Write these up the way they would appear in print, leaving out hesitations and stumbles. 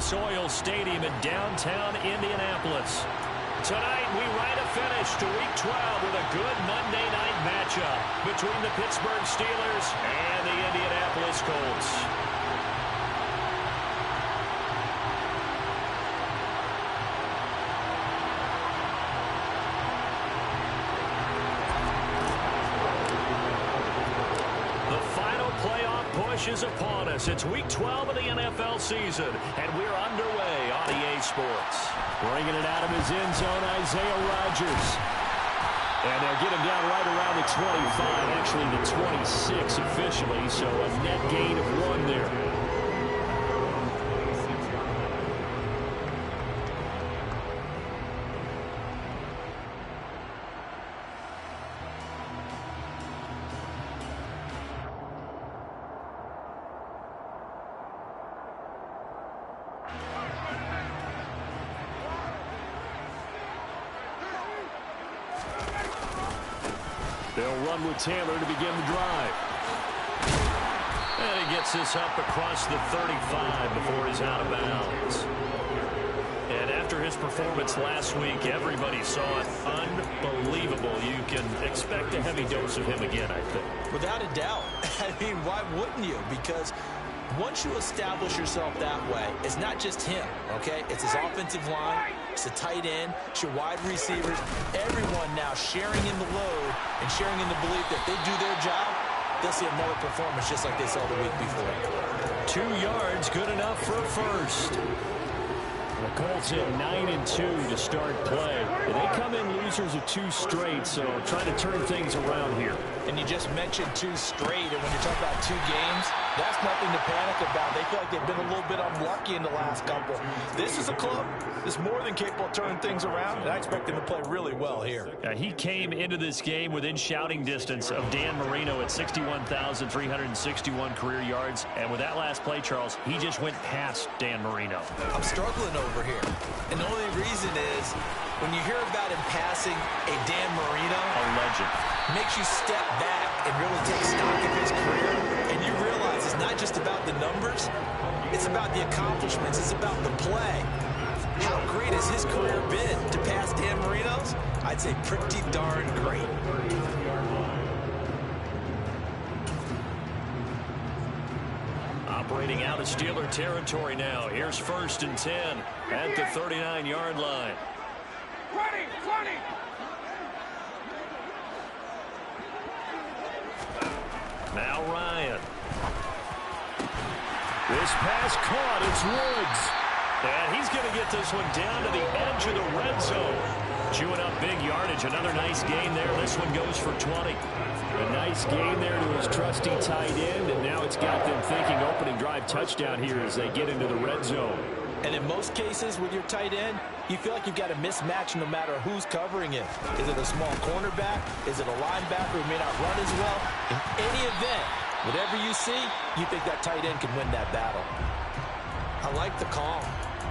Lucas Oil Stadium in downtown Indianapolis. Tonight, we write a finish to Week 12 with a good Monday night matchup between the Pittsburgh Steelers and the Indianapolis Colts. The final playoff push is upon us. It's Week 12 of the NFL season, and we're underway on EA Sports. Bringing it out of his end zone, Isaiah Rodgers. And they'll get him down right around the 25, actually the 26 officially, so a net gain of 1 there. They'll run with Taylor to begin the drive. And he gets this up across the 35 before he's out of bounds. And after his performance last week, everybody saw it. Unbelievable. You can expect a heavy dose of him again, I think. Without a doubt. I mean, why wouldn't you? Because once you establish yourself that way, it's not just him, okay? It's his offensive line, it's the tight end, it's your wide receivers, everyone now sharing in the load and sharing in the belief that if they do their job, they'll see another performance just like they saw the week before. 2 yards, good enough for a first. The Colts hit 9-2 to start play. And they come in losers of 2 straight, so trying to turn things around here. And you just mentioned 2 straight, and when you're talking about 2 games, that's nothing to panic about. They feel like they've been a little bit unlucky in the last couple. This is a club that's more than capable of turning things around, and I expect them to play really well here. He came into this game within shouting distance of Dan Marino at 61,361 career yards. And with that last play, Charles, he just went past Dan Marino. I'm struggling over here. And the only reason is when you hear about him passing a Dan Marino, a legend, makes you step back and really take stock of his career, and you realize it's not just about the numbers, it's about the accomplishments, it's about the play. How great has his career been to pass Dan Marino's? I'd say pretty darn great. Operating out of Steeler territory now. Here's 1st and 10 at the 39-yard line. 20. Now Ryan. This pass caught. It's Woods. And he's going to get this one down to the edge of the red zone. Chewing up big yardage. Another nice gain there. This one goes for 20. A nice gain there to his trusty tight end, and now it's got them thinking opening drive touchdown here as they get into the red zone. And in most cases with your tight end, you feel like you've got a mismatch no matter who's covering it. Is it a small cornerback? Is it a linebacker who may not run as well? In any event, whatever you see, you think that tight end can win that battle. I like the call.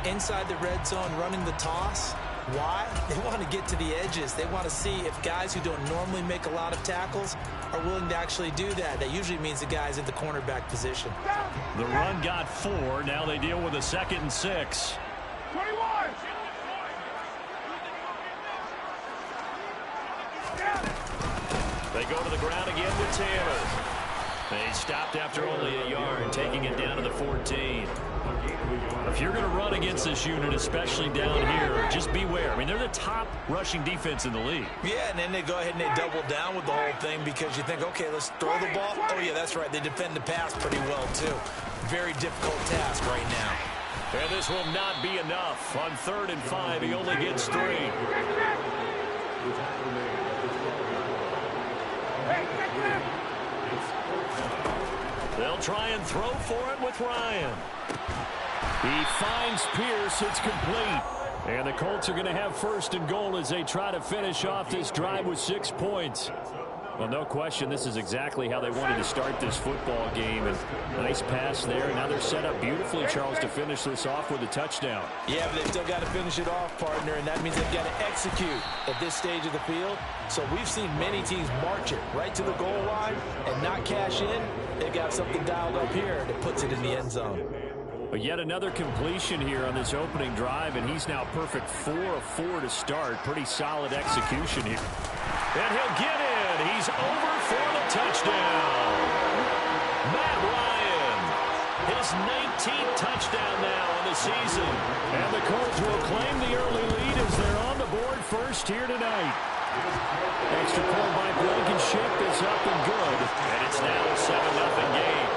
Inside the red zone, running the toss. Why? They want to get to the edges. They want to see if guys who don't normally make a lot of tackles are willing to actually do that. That usually means the guy's at the cornerback position. The run got 4. Now they deal with a 2nd and 6. 21. They go to the ground again with Taylor. They stopped after only a yard, taking it down to the 14. If you're going to run against this unit, especially down here, just beware. I mean, they're the top rushing defense in the league. Yeah, and then they go ahead and they double down with the whole thing because you think, okay, let's throw the ball. Oh, yeah, that's right. They defend the pass pretty well, too. Very difficult task right now. And this will not be enough. On 3rd and 5, he only gets 3. They'll try and throw for it with Ryan. He finds Pierce. It's complete. And the Colts are going to have 1st and goal as they try to finish off this drive with 6 points. Well, no question, this is exactly how they wanted to start this football game. And nice pass there. Now they're set up beautifully, Charles, to finish this off with a touchdown. Yeah, but they've still got to finish it off, partner, and that means they've got to execute at this stage of the field. So we've seen many teams march it right to the goal line and not cash in. They've got something dialed up here that puts it in the end zone. But yet another completion here on this opening drive, and he's now perfect 4 of 4 to start. Pretty solid execution here. And he'll get in. He's over for the touchdown. Matt Ryan, his 19th touchdown now on the season. And the Colts will claim the early lead as they're on the board first here tonight. Extra point by Blankenship is up and good. And it's now a 7-0 game.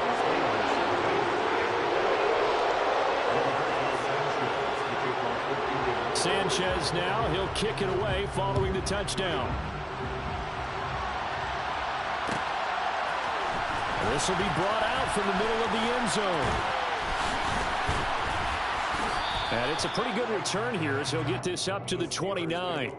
Sanchez now, he'll kick it away following the touchdown. This will be brought out from the middle of the end zone. And it's a pretty good return here as he'll get this up to the 29.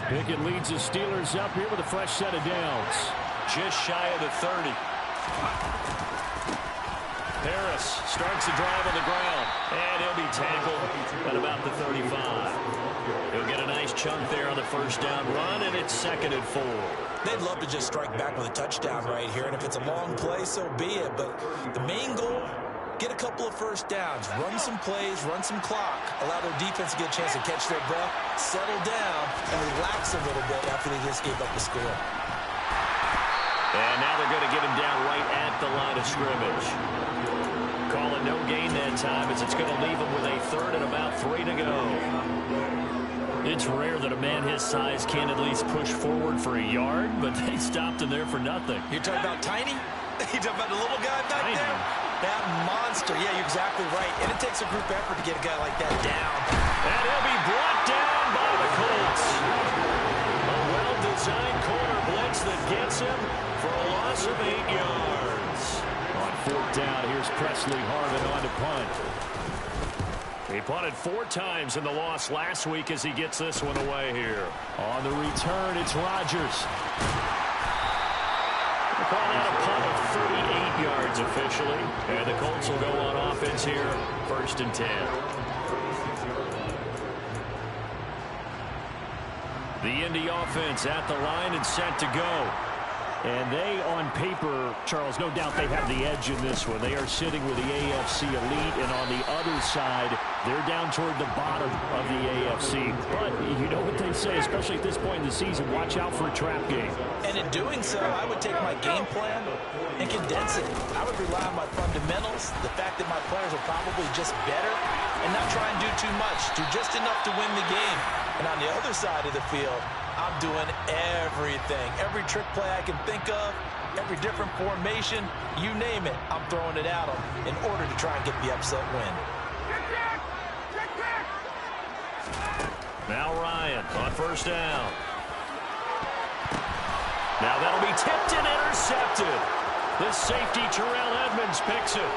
Pickett leads the Steelers up here with a fresh set of downs. Just shy of the 30. Harris starts the drive on the ground, and he'll be tackled at about the 35. He'll get a nice chunk there on the first down run, and it's 2nd and 4. They'd love to just strike back with a touchdown right here, and if it's a long play, so be it. But the main goal, get a couple of first downs, run some plays, run some clock, allow their defense to get a chance to catch their breath, settle down, and relax a little bit after they just gave up the score. And now they're going to get him down right at the line of scrimmage. Call it no gain that time as it's going to leave him with a 3rd and about 3 to go. It's rare that a man his size can at least push forward for a yard, but they stopped him there for nothing. You're talking about Tiny? You're talking about the little guy back there? That monster. Yeah, you're exactly right. And it takes a group effort to get a guy like that down. And he'll be brought down by the Colts. A well-designed corner blitz that gets him for a loss of 8 yards. On 4th down, here's Presley Harvin on to punt. He punted 4 times in the loss last week as he gets this one away here. On the return, it's Rodgers. Call out a punt of 38 yards officially. And the Colts will go on offense here, 1st and 10. The Indy offense at the line and set to go. And they, on paper, Charles, no doubt they have the edge in this one. They are sitting with the AFC elite, and on the other side, they're down toward the bottom of the AFC. But you know what they say, especially at this point in the season, watch out for a trap game. And in doing so, I would take my game plan and condense it. I would rely on my fundamentals, the fact that my players are probably just better, and not try and do too much, do just enough to win the game. And on the other side of the field, I'm doing everything. Every trick play I can think of, every different formation, you name it, I'm throwing it at them in order to try and get the upset win. Now Ryan on 1st down. Now that'll be tipped and intercepted. The safety, Terrell Edmonds, picks it.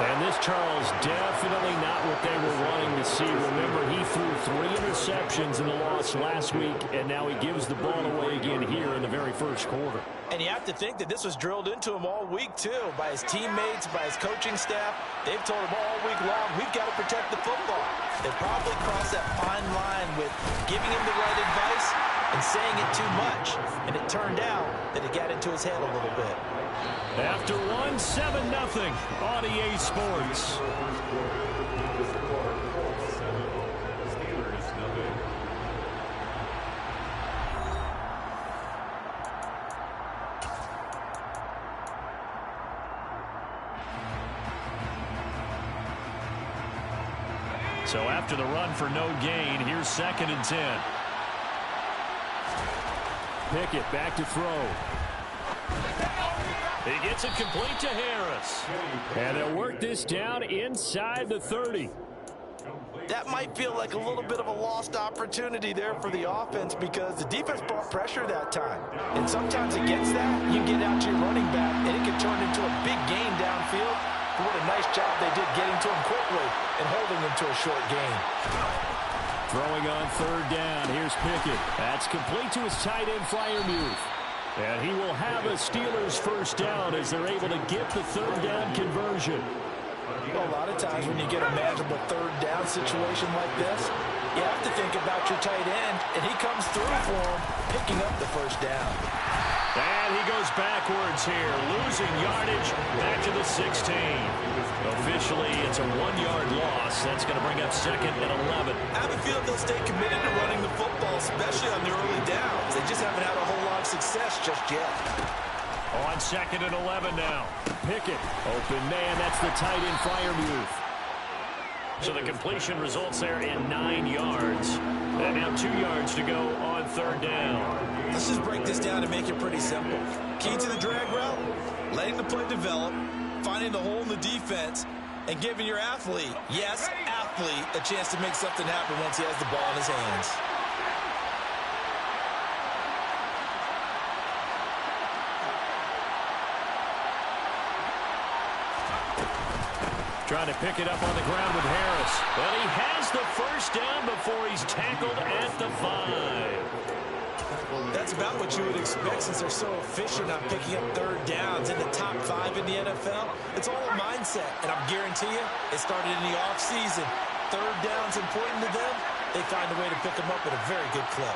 And this, Charles, definitely not what they were wanting to see. Remember, he threw 3 interceptions in the loss last week, and now he gives the ball away again here in the very first quarter. And you have to think that this was drilled into him all week, too, by his teammates, by his coaching staff. They've told him all week long, we've got to protect the football. They probably crossed that fine line with giving him the right advice and saying it too much. And it turned out that it got into his head a little bit. After 1, 7-0 on EA Sports. So after the run for no gain, here's 2nd and 10. Pickett back to throw. He gets it complete to Harris. And they'll work this down inside the 30. That might feel like a little bit of a lost opportunity there for the offense because the defense brought pressure that time. And sometimes against that, you get out to your running back, and it can turn into a big gain downfield. But what a nice job they did getting to him quickly and holding him to a short gain. Throwing on 3rd down. Here's Pickett. That's complete to his tight end, Freiermuth. And he will have a Steelers first down as they're able to get the third down conversion. Well, a lot of times when you get a manageable third down situation like this, you have to think about your tight end, and he comes through for him, picking up the first down. And he goes backwards here, losing yardage back to the 16. Officially, it's a 1-yard loss. That's going to bring up 2nd and 11. I have a feeling they'll stay committed to running the football, especially on the early downs. They just haven't had a whole lot of success just yet. On 2nd and 11 now. Pickett, open man, that's the tight end Freiermuth. So the completion results there in 9 yards. And now 2 yards to go on third down. Let's just break this down and make it pretty simple. Key to the drag route, letting the play develop, finding the hole in the defense, and giving your athlete, yes, athlete, a chance to make something happen once he has the ball in his hands. Trying to pick it up on the ground with Harris. Well, he has the first down before he's tackled at the 5. That's about what you would expect since they're so efficient on picking up third downs in the top 5 in the NFL. It's all a mindset, and I'm guarantee you, it started in the offseason. Third down's important to them. They find a way to pick them up at a very good clip.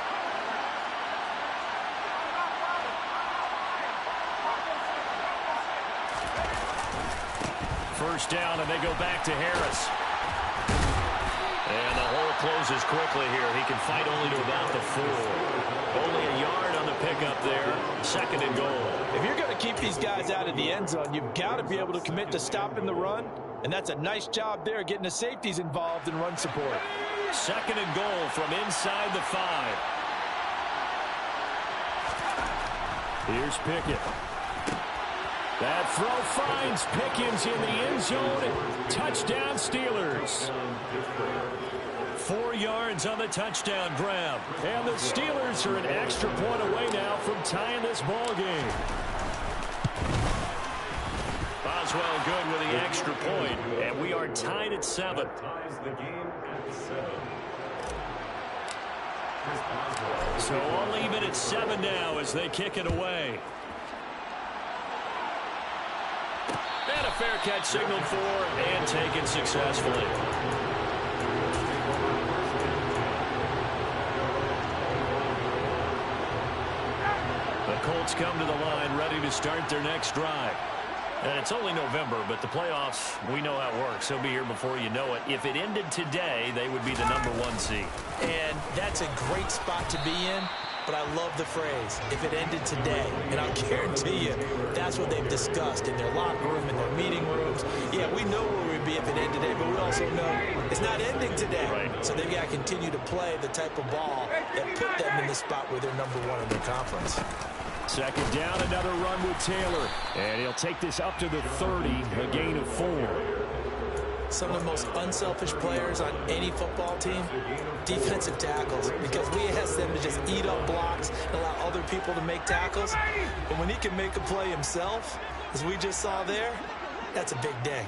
First down, and they go back to Harris. And the hole closes quickly here. He can fight only to about the 4. Only a yard on the pickup there. 2nd and goal. If you're going to keep these guys out of the end zone, you've got to be able to commit to stopping the run. And that's a nice job there, getting the safeties involved in run support. 2nd and goal from inside the 5. Here's Pickett. That throw finds Pickens in the end zone. Touchdown Steelers. 4 yards on the touchdown grab. And the Steelers are an extra point away now from tying this ball game. Boswell good with the extra point, and we are tied at 7. So all even at 7 now as they kick it away. And a fair catch signaled for and taken successfully. The Colts come to the line ready to start their next drive. And it's only November, but the playoffs, we know how it works. They'll be here before you know it. If it ended today, they would be the #1 seed. And that's a great spot to be in. But I love the phrase, if it ended today. And I'll guarantee you, that's what they've discussed in their locker room, in their meeting rooms. Yeah, we know where we'd be if it ended today, but we also know it's not ending today. Right. So they've got to continue to play the type of ball that put them in the spot where they're #1 in their conference. 2nd down, another run with Taylor. And he'll take this up to the 30, a gain of 4. Some of the most unselfish players on any football team, defensive tackles, because we ask them to just eat up blocks and allow other people to make tackles. But when he can make a play himself, as we just saw there, that's a big day.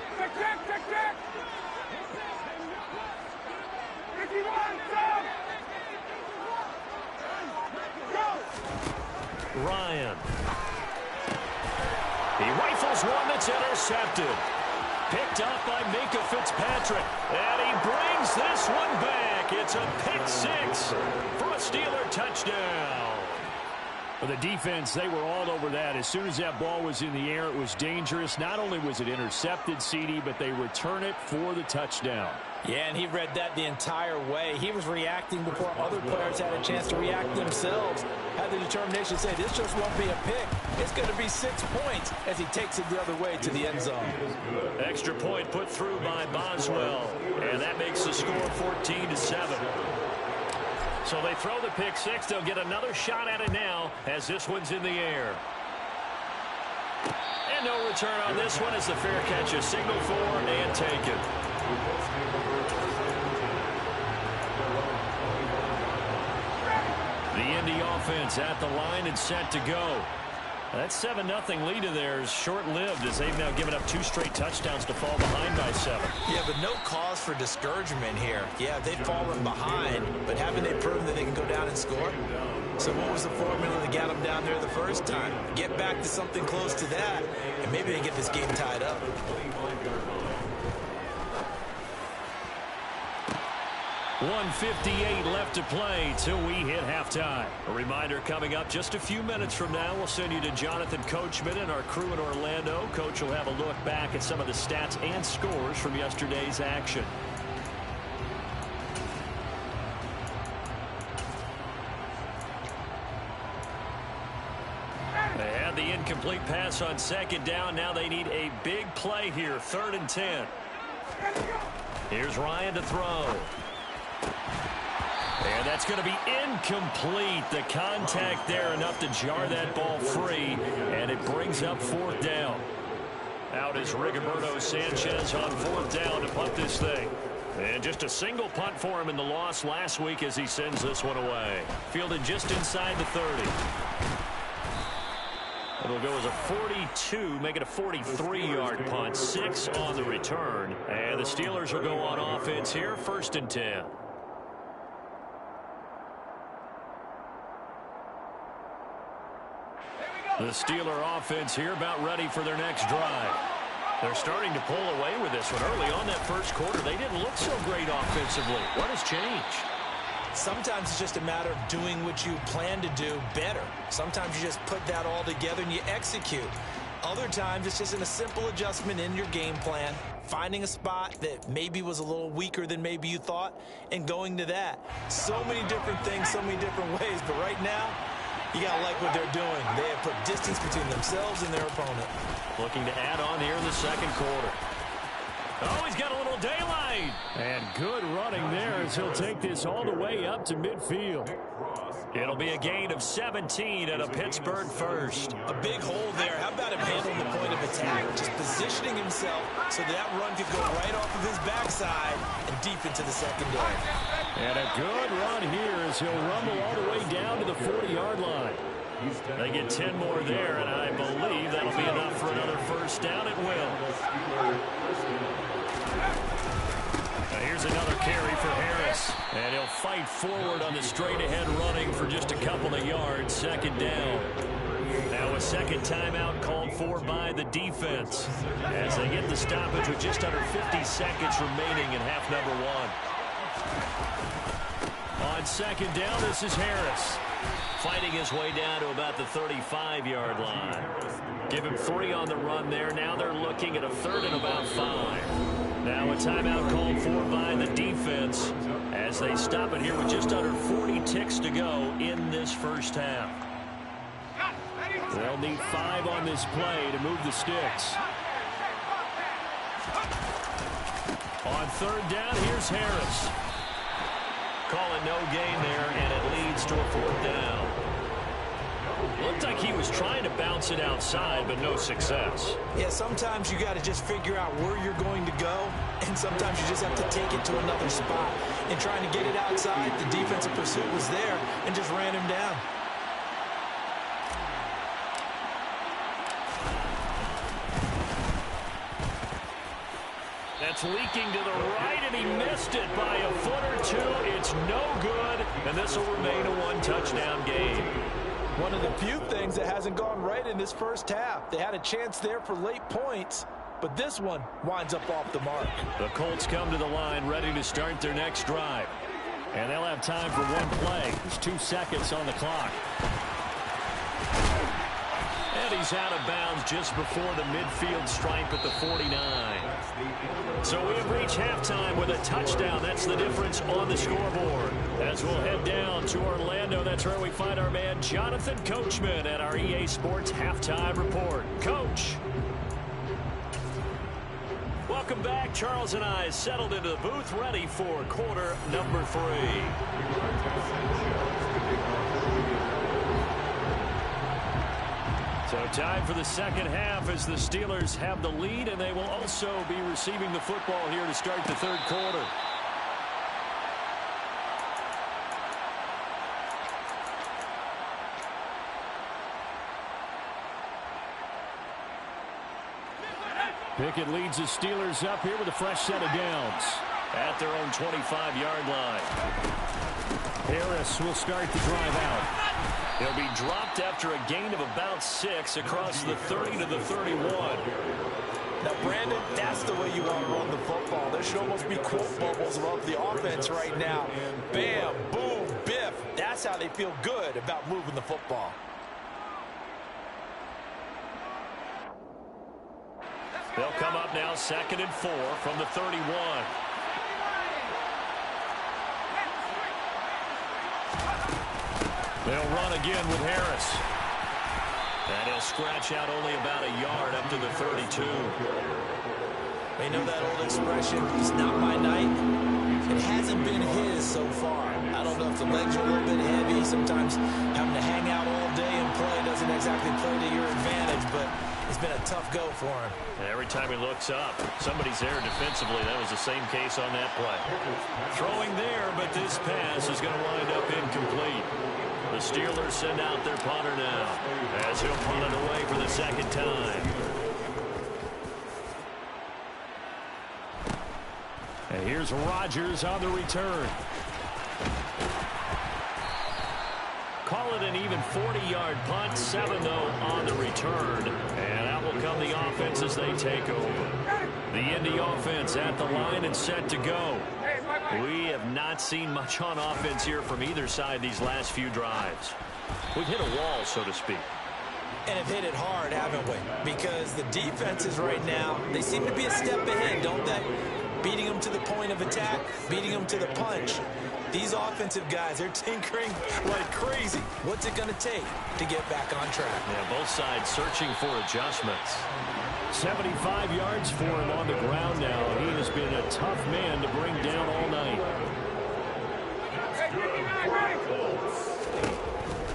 Ryan. He rifles one that's intercepted. Picked up by Minka Fitzpatrick. And he brings this one back. It's a pick 6 for a Steeler touchdown. For the defense, they were all over that. As soon as that ball was in the air, it was dangerous. Not only was it intercepted, CD, but they return it for the touchdown. Yeah, and he read that the entire way. He was reacting before other players had a chance to react themselves. Had the determination to say, this just won't be a pick. It's going to be 6 points as he takes it the other way to the end zone. Extra point put through by Boswell. And that makes the score 14-7. So they throw the pick 6. They'll get another shot at it now as this one's in the air. And no return on this one as the fair catch is signaled for and taken. The Indy offense at the line and set to go. That 7-0 lead of theirs short-lived as they've now given up 2 straight touchdowns to fall behind by 6. 27. Yeah, but no cause for discouragement here. Yeah, they've fallen behind, but haven't they proven that they can go down and score? So what was the formula that got them down there the first time? Get back to something close to that, and maybe they get this game tied up. 1:58 left to play till we hit halftime. A reminder coming up just a few minutes from now. We'll send you to Jonathan Coachman and our crew in Orlando. Coach will have a look back at some of the stats and scores from yesterday's action. They had the incomplete pass on second down. Now they need a big play here. 3rd and 10. Here's Ryan to throw. And that's going to be incomplete. The contact there enough to jar that ball free, and it brings up 4th down. Out is Rigoberto Sanchez on 4th down to punt this thing. And just a single punt for him in the loss last week as he sends this one away. Fielded just inside the 30. It'll go as a 42, make it a 43-yard punt. 6 on the return. And the Steelers will go on offense here, 1st and 10. The Steeler offense here about ready for their next drive. They're starting to pull away with this one. Early on that first quarter, they didn't look so great offensively. What has changed? Sometimes it's just a matter of doing what you plan to do better. Sometimes you just put that all together and you execute. Other times it's just a simple adjustment in your game plan, finding a spot that maybe was a little weaker than maybe you thought, and going to that. So many different things, so many different ways, but right now, you got to like what they're doing. They have put distance between themselves and their opponent. Looking to add on here in the second quarter. Oh, he's got a little daylight. And good running there as he'll take this all the way up to midfield. It'll be a gain of 17 and a Pittsburgh first. A big hole there. How about him handling the point of attack? Just positioning himself so that run could go right off of his backside and deep into the secondary. And a good run here as he'll rumble all the way down to the 40-yard line. They get 10 more there, and I believe that'll be enough for another first down. It will. Now here's another carry for Harris. And he'll fight forward on the straight-ahead running for just a couple of yards. 2nd down. Now a second timeout called for by the defense as they get the stoppage with just under 50 seconds remaining in half number 1. On 2nd down, this is Harris. Fighting his way down to about the 35-yard line. Give him 3 on the run there. Now they're looking at a 3rd and about 5. Now a timeout called for by the defense as they stop it here with just under 40 ticks to go in this first half. They'll need 5 on this play to move the sticks. On 3rd down, here's Harris. Call it no gain there, and it leads to a 4th down. Looked like he was trying to bounce it outside, but no success. Yeah, sometimes you got to just figure out where you're going to go, and sometimes you just have to take it to another spot. And trying to get it outside, the defensive pursuit was there and just ran him down. That's leaking to the right, and he missed it by a foot or 2. It's no good, and this will remain a 1-touchdown game. One of the few things that hasn't gone right in this first half. They had a chance there for late points, but this one winds up off the mark. The Colts come to the line ready to start their next drive. And they'll have time for one play. There's 2 seconds on the clock. And he's out of bounds just before the midfield stripe at the 49. So we have reached halftime with a touchdown. That's the difference on the scoreboard. As we'll head down to Orlando, that's where we find our man Jonathan Coachman at our EA Sports Halftime Report. Coach. Welcome back. Charles and I settled into the booth ready for quarter number 3. So time for the second half as the Steelers have the lead, and they will also be receiving the football here to start the third quarter. Pickett leads the Steelers up here with a fresh set of downs at their own 25-yard line. Harris will start the drive out. He'll be dropped after a gain of about 6 across the 30 to the 31. Now, Brandon, that's the way you want to run the football. There should almost be quote bubbles above the offense right now. Bam, boom, biff. That's how they feel good about moving the football. They'll come up now 2nd and 4 from the 31. They'll run again with Harris. And he'll scratch out only about a yard up to the 32. They know that old expression, it's not my night. It hasn't been his so far. I don't know if the legs are a little bit heavy. Sometimes having to hang out all day and play doesn't exactly play to your advantage, but it's been a tough go for him. And every time he looks up, somebody's there defensively. That was the same case on that play. Throwing there, but this pass is going to wind up incomplete. The Steelers send out their punter now as he'll punt it away for the second time. And here's Rodgers on the return. Call it an even 40-yard punt, 7 though on the return. And out will come the offense as they take over. The Indy offense at the line and set to go. We have not seen much on offense here from either side these last few drives. We've hit a wall, so to speak. And have hit it hard, haven't we? Because the defenses right now, they seem to be a step ahead, don't they? Beating them to the point of attack, beating them to the punch. These offensive guys, they're tinkering like crazy. What's it going to take to get back on track? Yeah, both sides searching for adjustments. 75 yards for him on the ground now. He has been a tough man to bring down all night.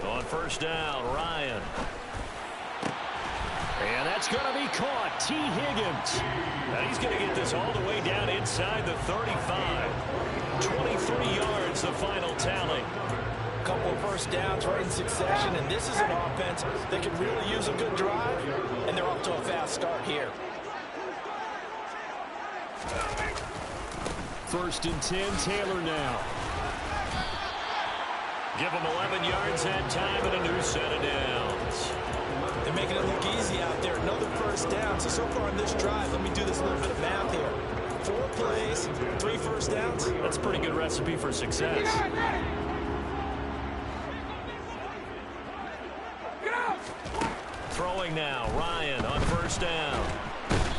On first down, Ryan. And that's going to be caught. T. Higgins. Now he's going to get this all the way down inside the 35. 23 yards, the final tally. Couple of first downs right in succession, and this is an offense that can really use a good drive, and they're off to a fast start here. First and 10, Taylor now. Give him 11 yards that time and a new set of downs. They're making it look easy out there. Another first down. So far on this drive, let me do this little bit of math here. 4 plays, 3 first downs. That's a pretty good recipe for success. Throwing now, Ryan on first down.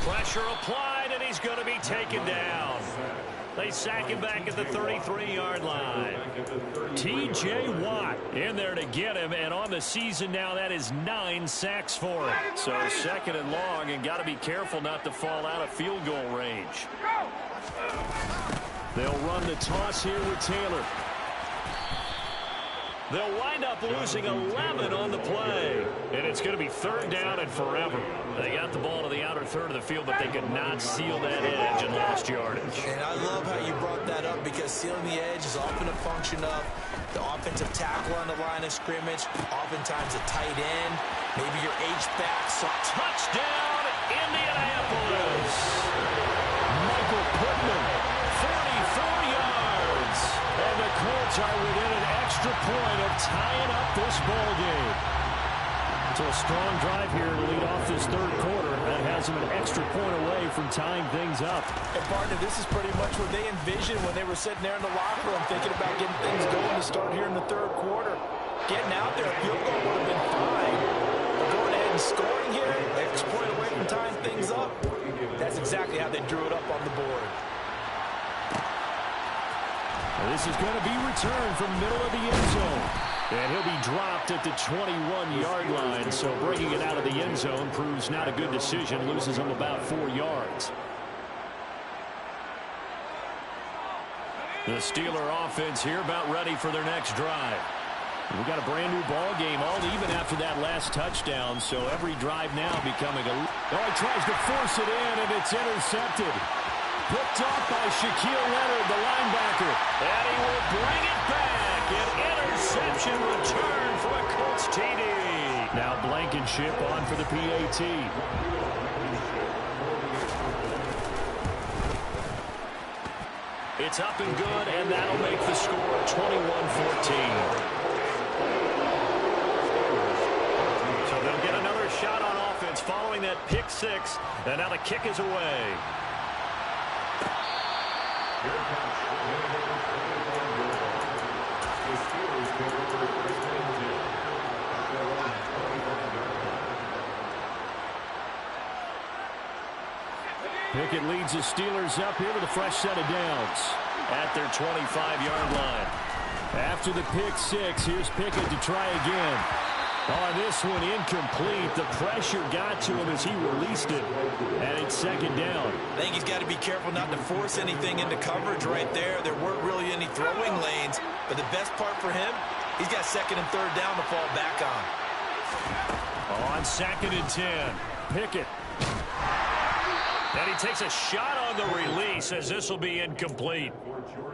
Pressure applied, and he's going to be taken down. They sack him back at the 33-yard line. T.J. Watt in there to get him, and on the season now, that is 9 sacks for him. So second and long, and got to be careful not to fall out of field goal range. They'll run the toss here with Taylor. They'll wind up losing 11 on the play. And it's going to be third down and forever. They got the ball to the outer third of the field, but they could not seal that edge and lost yardage. And I love how you brought that up, because sealing the edge is often a function of the offensive tackle on the line of scrimmage, oftentimes a tight end, maybe your H-back. So touchdown, Indianapolis. Michael Pittman, 44 yards. And the Colts are within an extra point of tying up this ball game. So a strong drive here to lead off this third quarter. That has them an extra point away from tying things up. And partner, this is pretty much what they envisioned when they were sitting there in the locker room thinking about getting things going to start here in the third quarter. Getting out there, a field goal would have been fine. But going ahead and scoring here, extra point away from tying things up, that's exactly how they drew it up on the board. This is going to be returned from middle of the end zone. And he'll be dropped at the 21-yard line. So bringing it out of the end zone proves not a good decision. Loses him about 4 yards. The Steeler offense here about ready for their next drive. We've got a brand new ball game, all even after that last touchdown. So every drive now becoming a... Oh, he tries to force it in, and it's intercepted. Picked off by Shaquille Leonard, the linebacker. And he will bring it back. An interception return for a Colts TD. Now Blankenship on for the PAT. It's up and good, and that'll make the score 21-14. So they'll get another shot on offense following that pick six, and now the kick is away. Pickett leads the Steelers up here with a fresh set of downs at their 25-yard line. After the pick six, here's Pickett to try again. On this one, incomplete. The pressure got to him as he released it, and it's second down. I think he's got to be careful not to force anything into coverage right there. There weren't really any throwing lanes, but the best part for him, he's got second and third down to fall back on. On second and 10, Pickett. And he takes a shot on the release as this will be incomplete.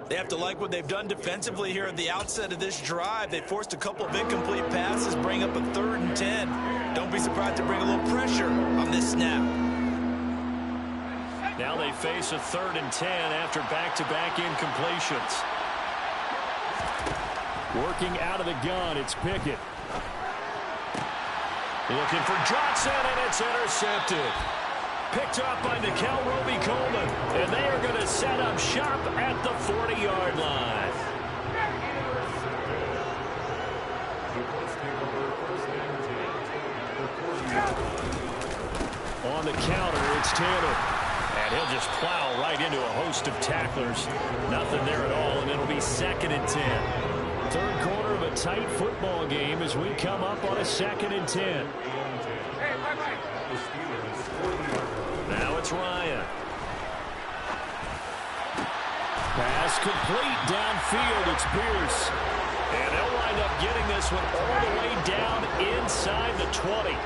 They have to like what they've done defensively here at the outset of this drive. They forced a couple of incomplete passes, bring up a 3rd and 10. Don't be surprised to bring a little pressure on this snap. Now they face a 3rd and 10 after back-to-back incompletions. Working out of the gun, it's Pickett. Looking for Johnson, and it's intercepted. Picked up by Nickel Roby-Coleman, and they are going to set up shop at the 40-yard line. On the counter, it's Taylor. And he'll just plow right into a host of tacklers. Nothing there at all, and it'll be 2nd and 10. Third quarter of a tight football game as we come up on a 2nd and 10. Now it's Ryan. Pass complete downfield. It's Pierce. And they'll wind up getting this one all the way down inside the 20.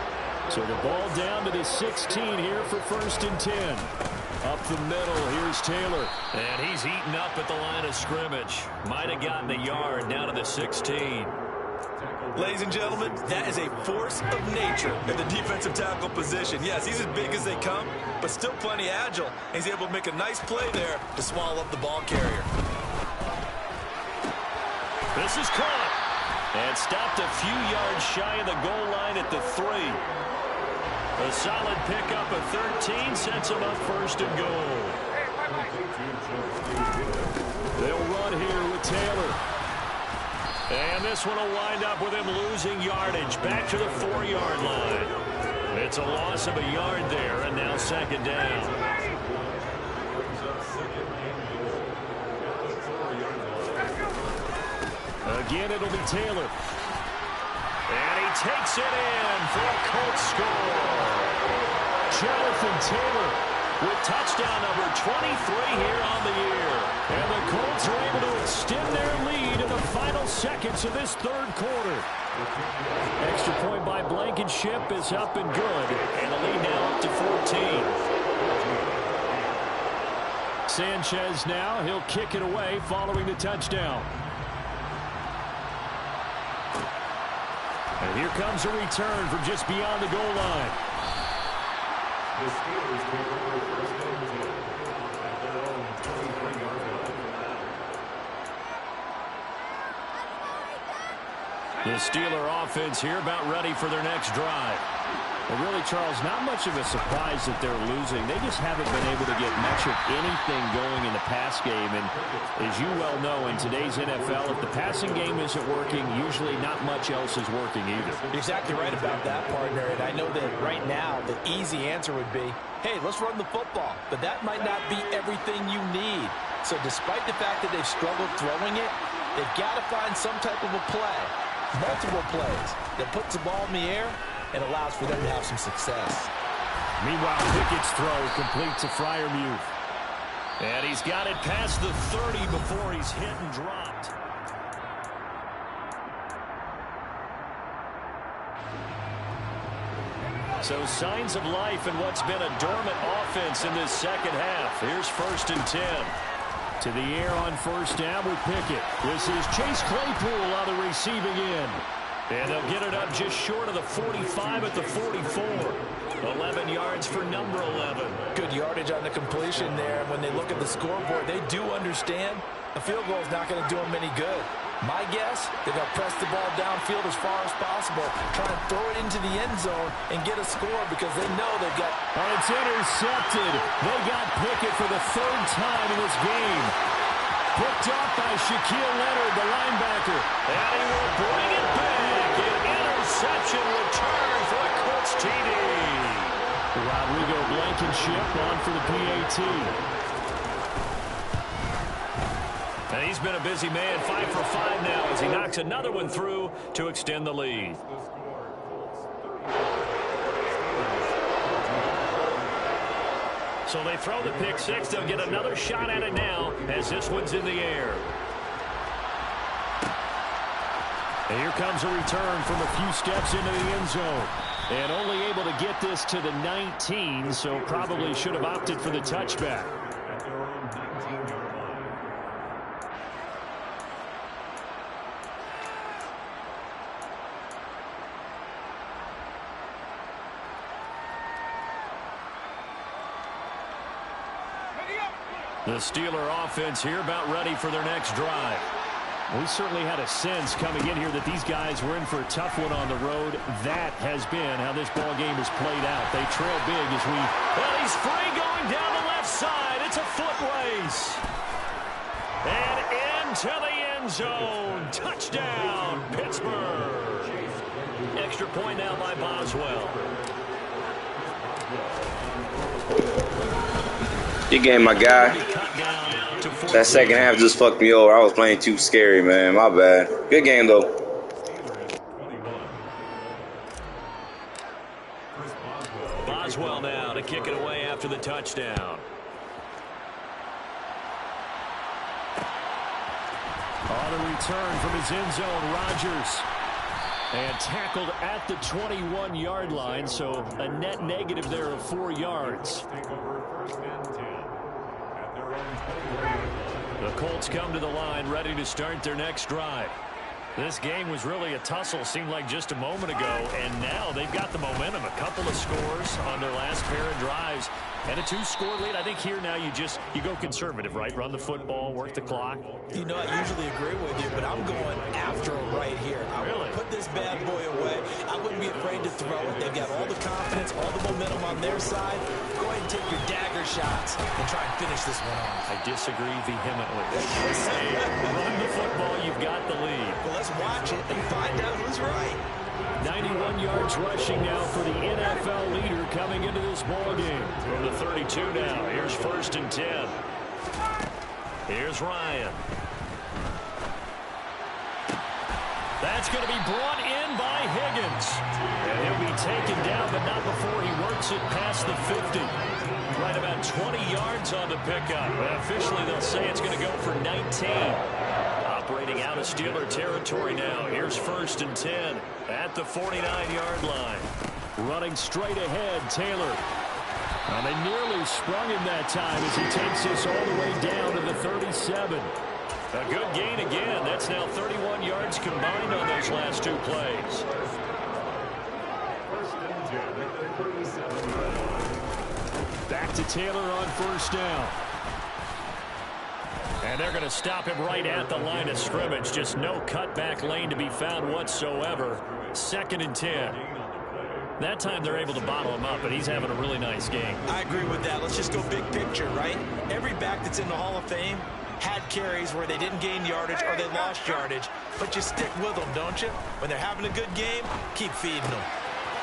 So the ball down to the 16 here for 1st and 10. Up the middle, here's Taylor. And he's eaten up at the line of scrimmage. Might have gotten a yard down to the 16. Ladies and gentlemen, that is a force of nature at the defensive tackle position. Yes, he's as big as they come, but still plenty agile. He's able to make a nice play there to swallow up the ball carrier. This is caught and stopped a few yards shy of the goal line at the 3. A solid pickup of 13 sets him up 1st and goal. They'll run here with Taylor. And this one will wind up with him losing yardage back to the 4-yard line. It's a loss of a yard there, and now 2nd down. Again, it'll be Taylor. And he takes it in for a Colts score. Jonathan Taylor with touchdown number 23 here on the year. And the Colts are able to extend their lead in the final seconds of this 3rd quarter. Extra point by Blankenship is up and good. And the lead now up to 14. Sanchez now, he'll kick it away following the touchdown. And here comes a return from just beyond the goal line. The Steelers take over 1st and 10 at their own 23-yard line. The Steeler offense here about ready for their next drive. Well, really, Charles, not much of a surprise that they're losing. They just haven't been able to get much of anything going in the pass game. And as you well know, in today's NFL, if the passing game isn't working, usually not much else is working either. You're exactly right about that, partner. And I know that right now the easy answer would be, hey, let's run the football. But that might not be everything you need. So despite the fact that they've struggled throwing it, they've got to find some type of a play, multiple plays, that puts the ball in the air and allows for them to have some success. Meanwhile, Pickett's throw complete to Freiermuth. And he's got it past the 30 before he's hit and dropped. So signs of life in what's been a dormant offense in this 2nd half. Here's 1st and 10. To the air on 1st down with Pickett. This is Chase Claypool on the receiving end. And they'll get it up just short of the 45 at the 44. 11 yards for number 11. Good yardage on the completion there. When they look at the scoreboard, they do understand a field goal is not going to do them any good. My guess, they're going to press the ball downfield as far as possible, try to throw it into the end zone and get a score because they know they've got... And it's intercepted. They got Pickett for the third time in this game. Picked up by Shaquille Leonard, the linebacker. And he will bring it back. An interception return for a Colts TD. Rodrigo Blankenship on for the PAT. And he's been a busy man, 5 for 5 now as he knocks another one through to extend the lead. So they throw the pick six. They'll get another shot at it now as this one's in the air. And here comes a return from a few steps into the end zone. And only able to get this to the 19, so probably should have opted for the touchback. The Steeler offense here about ready for their next drive. We certainly had a sense coming in here that these guys were in for a tough one on the road. That has been how this ball game has played out. They trail big as we... Well, he's free going down the left side. It's a foot race. And into the end zone. Touchdown, Pittsburgh. Extra point now by Boswell. Good game, my guy. That second half just fucked me over. I was playing too scary, man. My bad. Good game, though. Boswell now to kick it away after the touchdown. On the return from his end zone, Rodgers. And tackled at the 21-yard line, so a net negative there of 4 yards. The Colts come to the line, ready to start their next drive. This game was really a tussle, seemed like just a moment ago, and now they've got the momentum. A couple of scores on their last pair of drives, and a 2-score lead. I think here now you go conservative, right? Run the football, work the clock. You know, I usually agree with you, but I'm going after him right here. I really put this bad boy away. I wouldn't be afraid to throw it. They've got all the confidence, all the momentum on their side. Go ahead and take your dagger shots and try and finish this one off. I disagree vehemently. Hey, run the football, you've got the lead. Well, let's watch it and find out who's right. 91 yards rushing now for the NFL leader coming into this ball game. From the 32 now. Here's 1st and 10. Here's Ryan. That's going to be brought in by Higgins. And he'll be taken down, but not before he works it past the 50. Right about 20 yards on the pickup. But officially, they'll say it's going to go for 19. Operating out of Steeler territory now. Here's 1st and 10 at the 49-yard line. Running straight ahead, Taylor. And they nearly sprung him that time as he takes this all the way down to the 37. A good gain again. That's now 31 yards combined on those last 2 plays. Back to Taylor on 1st down. And they're going to stop him right at the line of scrimmage. Just no cutback lane to be found whatsoever. 2nd and 10. That time they're able to bottle him up, but he's having a really nice game. I agree with that. Let's just go big picture, right? Every back that's in the Hall of Fame had carries where they didn't gain yardage or they lost yardage, but you stick with them, don't you? When they're having a good game, keep feeding them.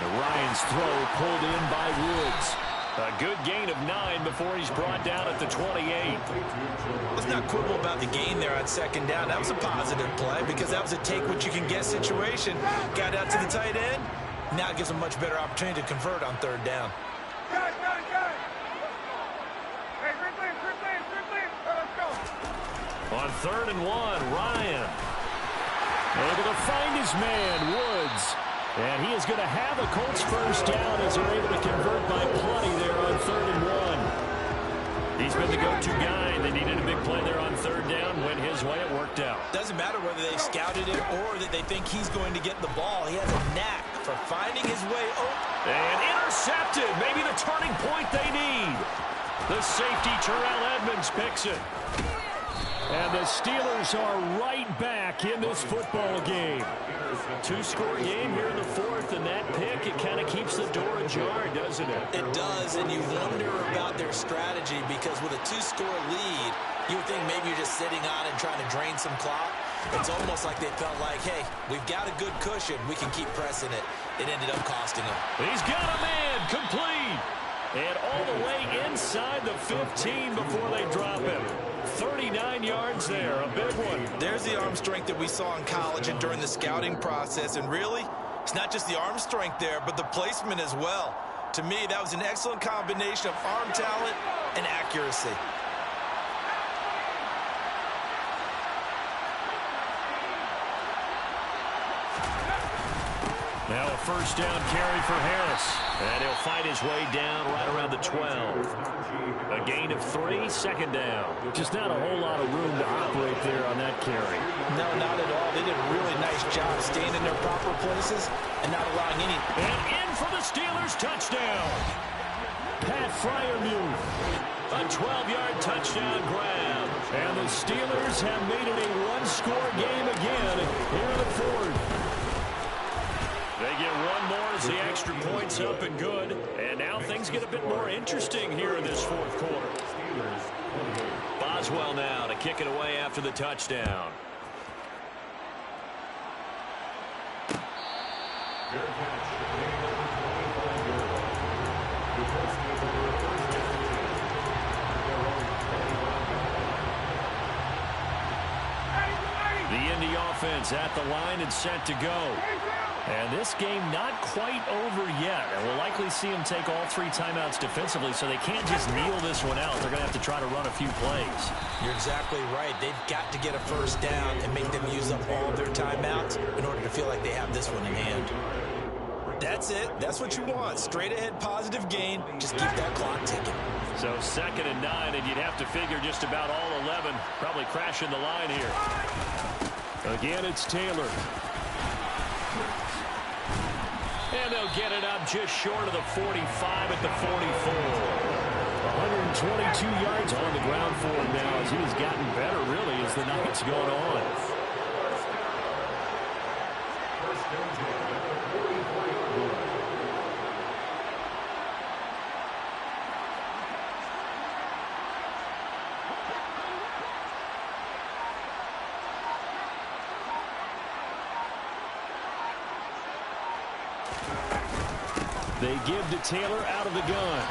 And Ryan's throw pulled in by Woods. A good gain of 9 before he's brought down at the 28. Let's not quibble about the gain there on 2nd down. That was a positive play because that was a take-what-you-can-get situation. Got out to the tight end. Now it gives them a much better opportunity to convert on 3rd down. Got it. Hey, quickly. Let's go. On 3rd and 1, Ryan. Able to find his man, Woods. And he is going to have a Colts 1st down as they're able to convert by plenty there on 3rd and 1. He's been the go-to guy. They needed a big play there on 3rd down. Went his way. It worked out. Doesn't matter whether they scouted it or that they think he's going to get the ball. He has a knack for finding his way open. And intercepted. Maybe the turning point they need. The safety, Terrell Edmonds, picks it. And the Steelers are right back in this football game. Two-score game here in the fourth, and that pick, it kind of keeps the door ajar, doesn't it? It does, and you wonder about their strategy because with a two-score lead, you would think maybe you're just sitting on it and trying to drain some clock. It's almost like they felt like, hey, we've got a good cushion. We can keep pressing it. It ended up costing them. He's got a man, complete. And all the way inside the 15 before they drop him. 39 yards there, a big one. There's the arm strength that we saw in college and during the scouting process. And really, it's not just the arm strength there, but the placement as well. To me, that was an excellent combination of arm talent and accuracy. Now a first down carry for Harris. And he'll fight his way down right around the 12. A gain of 3, second down. Just not a whole lot of room to operate there on that carry. No, not at all. They did a really nice job staying in their proper places and not allowing any. And in for the Steelers, touchdown. Pat Freiermuth. A 12-yard touchdown grab. And the Steelers have made it a one-score game again here in the fourth. They get one more as the extra point's up and good. And now things get a bit more interesting here in this fourth quarter. Boswell now to kick it away after the touchdown. The Indy offense at the line and set to go. And this game not quite over yet. And we'll likely see them take all 3 timeouts defensively, so they can't just kneel this one out. They're going to have to try to run a few plays. You're exactly right. They've got to get a first down and make them use up all their timeouts in order to feel like they have this one in hand. That's it. That's what you want. Straight ahead positive gain. Just keep that clock ticking. So 2nd and 9, and you'd have to figure just about all 11 probably crashing the line here. Again, it's Taylor. And they'll get it up just short of the 45 at the 44. 122 yards on the ground for him now as he has gotten better, really, as the night's gone on. They give to Taylor out of the gun.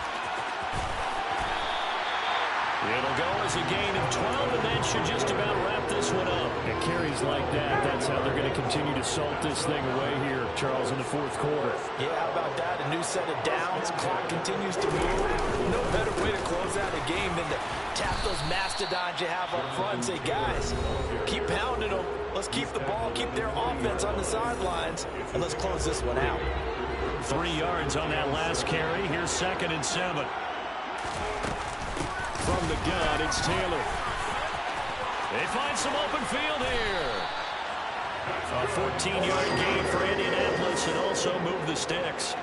It'll go as a gain of 12, and that should just about wrap this one up. And carries like that, that's how they're going to continue to salt this thing away here, Charles, in the fourth quarter. Yeah, how about that? A new set of downs. Clock continues to move. No better way to close out a game than to tap those mastodons you have up front and say, guys, keep pounding them. Let's keep the ball, keep their offense on the sidelines, and let's close this one out. 3 yards on that last carry. Here's 2nd and 7. From the gun, it's Taylor. They find some open field here. A 14-yard gain for Indianapolis and also move the sticks.